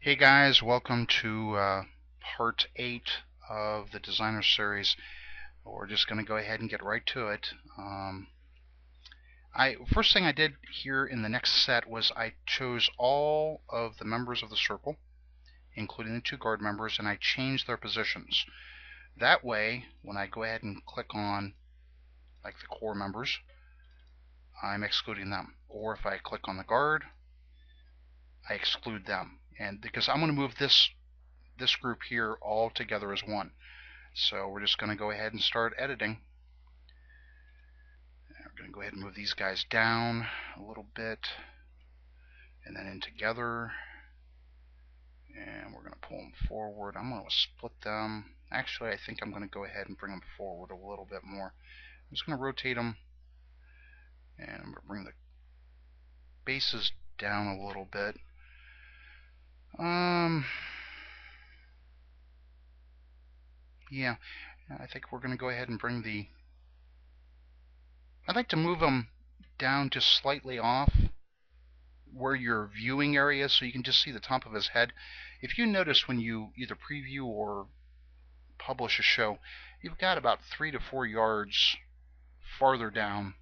Hey guys, welcome to part 8 of the designer series. We're just going to go ahead and get right to it. First thing I did here in the next set was I chose all of the members of the circle, including the two guard members, and I changed their positions. That way, when I go ahead and click on like the core members, I'm excluding them. Or if I click on the guard, I exclude them. And because I'm going to move this group here all together as one. So we're just going to go ahead and start editing. We're going to go ahead and move these guys down a little bit and then in together. And we're going to pull them forward. I'm going to split them. Actually, I think I'm going to go ahead and bring them forward a little bit more. I'm just going to rotate them and I'm going to bring the bases down a little bit. Yeah, I think we're going to go ahead and bring the... I'd like to move them down just slightly off where your viewing area is so you can just see the top of his head. If you notice when you either preview or publish a show, you've got about 3 to 4 yards farther down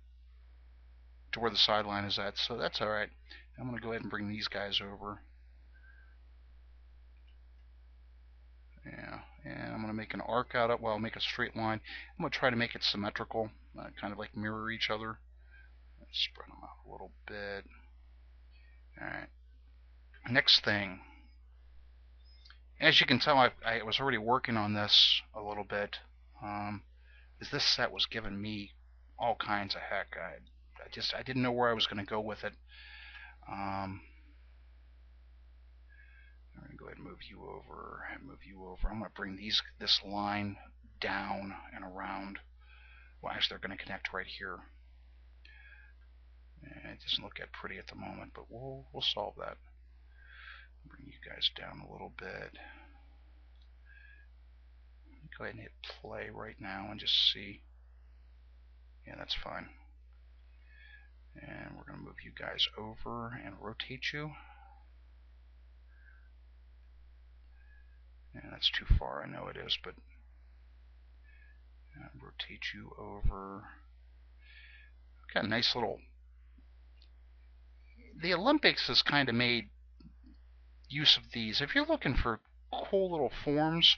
to where the sideline is at, so that's alright. I'm going to go ahead and bring these guys over. Yeah, and I'm going to make an arc out of it, well, make a straight line. I'm going to try to make it symmetrical, kind of like mirror each other. Let's spread them out a little bit. Alright, next thing. As you can tell, I was already working on this a little bit. This set was giving me all kinds of heck. I didn't know where I was going to go with it. I'm going to go ahead and move you over and move you over. I'm going to bring this line down and around. Well, actually, they're going to connect right here. And it doesn't look that pretty at the moment, but we'll solve that. Bring you guys down a little bit. Go ahead and hit play right now and just see. Yeah, that's fine. And we're going to move you guys over and rotate you. And that's too far, I know it is, but rotate you over. Got a nice little... The Olympics has kind of made use of these. If you're looking for cool little forms,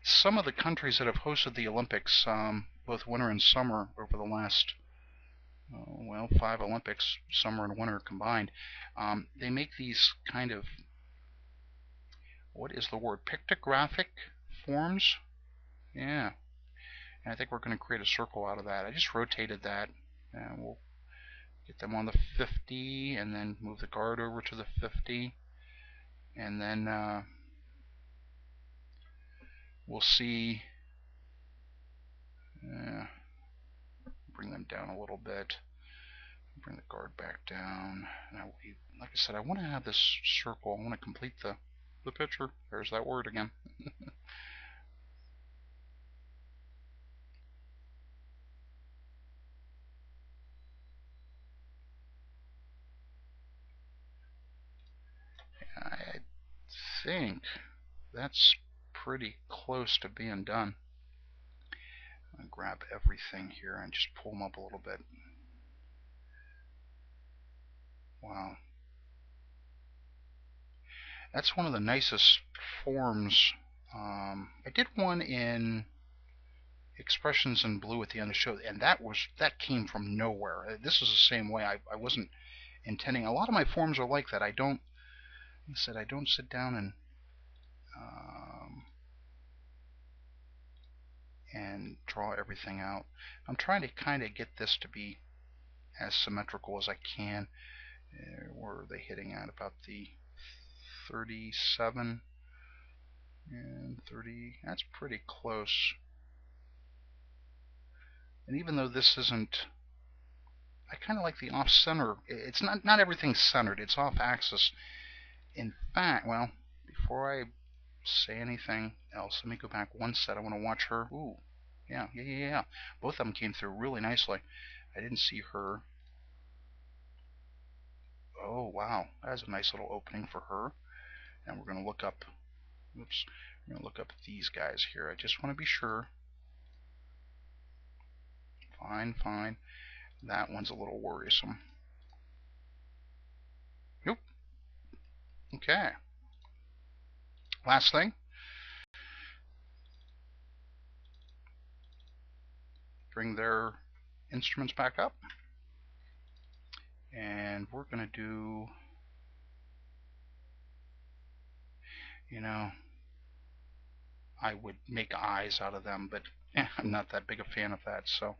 some of the countries that have hosted the Olympics, both winter and summer over the last 5 Olympics, summer and winter combined, they make these kind of, what is the word, pictographic forms? Yeah, and I think we're going to create a circle out of that. I just rotated that, and we'll get them on the 50 and then move the guard over to the 50, and then we'll see. Bring them down a little bit. Bring the guard back down. Now, like I said, I want to have this circle. I want to complete the picture. There's that word again. I think that's pretty close to being done. I'm going to grab everything here and just pull them up a little bit. Wow. That's one of the nicest forms. I did one in Expressions in Blue at the end of the show, and that came from nowhere. This is the same way. I wasn't intending. A lot of my forms are like that. I don't sit down and draw everything out. I'm trying to kind of get this to be as symmetrical as I can. Where are they hitting at? About the 37 and 30. That's pretty close. And even though this isn't, I kind of like the off-center. It's not everything's centered. It's off-axis. In fact, well, before I say anything else, let me go back one set. I want to watch her. Ooh, yeah. Both of them came through really nicely. I didn't see her. Oh, wow. That is a nice little opening for her. And we're going to look look up. Oops. I'm going to look up these guys here. I just want to be sure. Fine, fine. That one's a little worrisome. Nope. Okay. Last thing. Bring their instruments back up. And we're going to do, you know, I would make eyes out of them, but I'm not that big a fan of that. So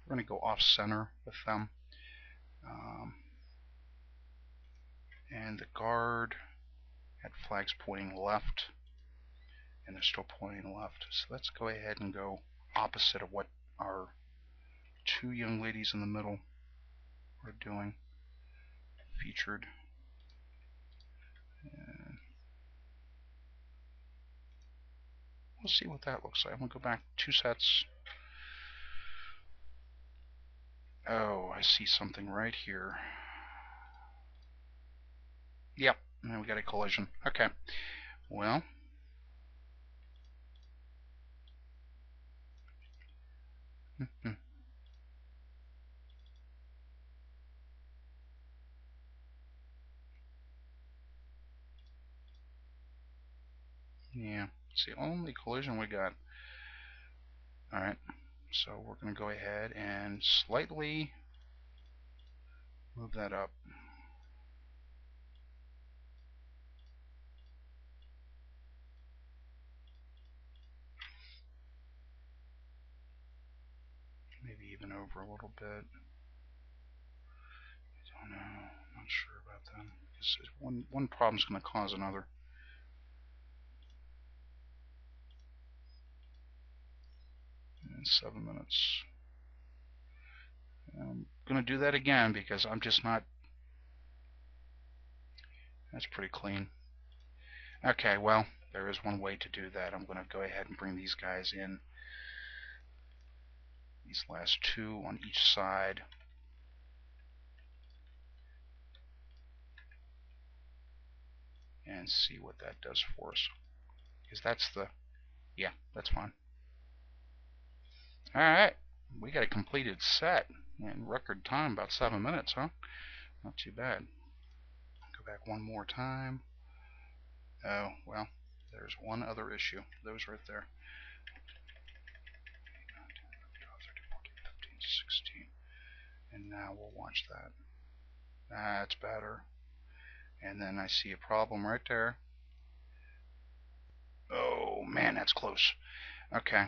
we're going to go off center with them. And the guard had flags pointing left, and they're still pointing left. So let's go ahead and go opposite of what our two young ladies in the middle are doing. Featured. And we'll see what that looks like. I'm going to go back 2 sets. Oh, I see something right here. Yep, and we got a collision. Okay, well, yeah, it's the only collision we got. Alright, so we're going to go ahead and slightly move that up. Maybe even over a little bit. I don't know. I'm not sure about that. Because one problem's going to cause another. In 7 minutes. I'm going to do that again because I'm just not. That's pretty clean. Okay, well, there is one way to do that. I'm going to go ahead and bring these guys in. These last two on each side. And see what that does for us. Because that's the. Yeah, that's fine. Alright, we got a completed set in record time, about 7 minutes, huh? Not too bad. Go back one more time. Oh, well, there's one other issue. Those right there. 16. And now we'll watch that. That's better. And then I see a problem right there. Oh, man, that's close. Okay.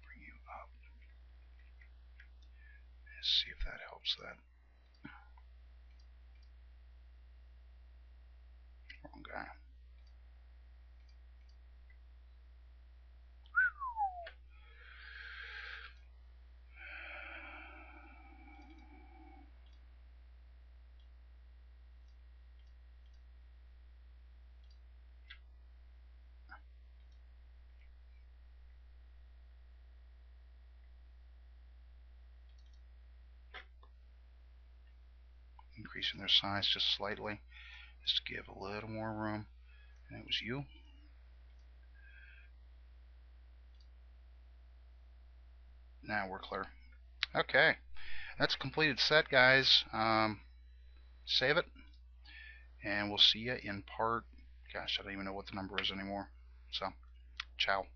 Bring you up. Let's see if that helps that. Wrong guy. Increasing their size just slightly, just to give a little more room. And it was you. Now we're clear. Okay, that's a completed set, guys. Save it, and we'll see you in part. Gosh, I don't even know what the number is anymore. So, ciao.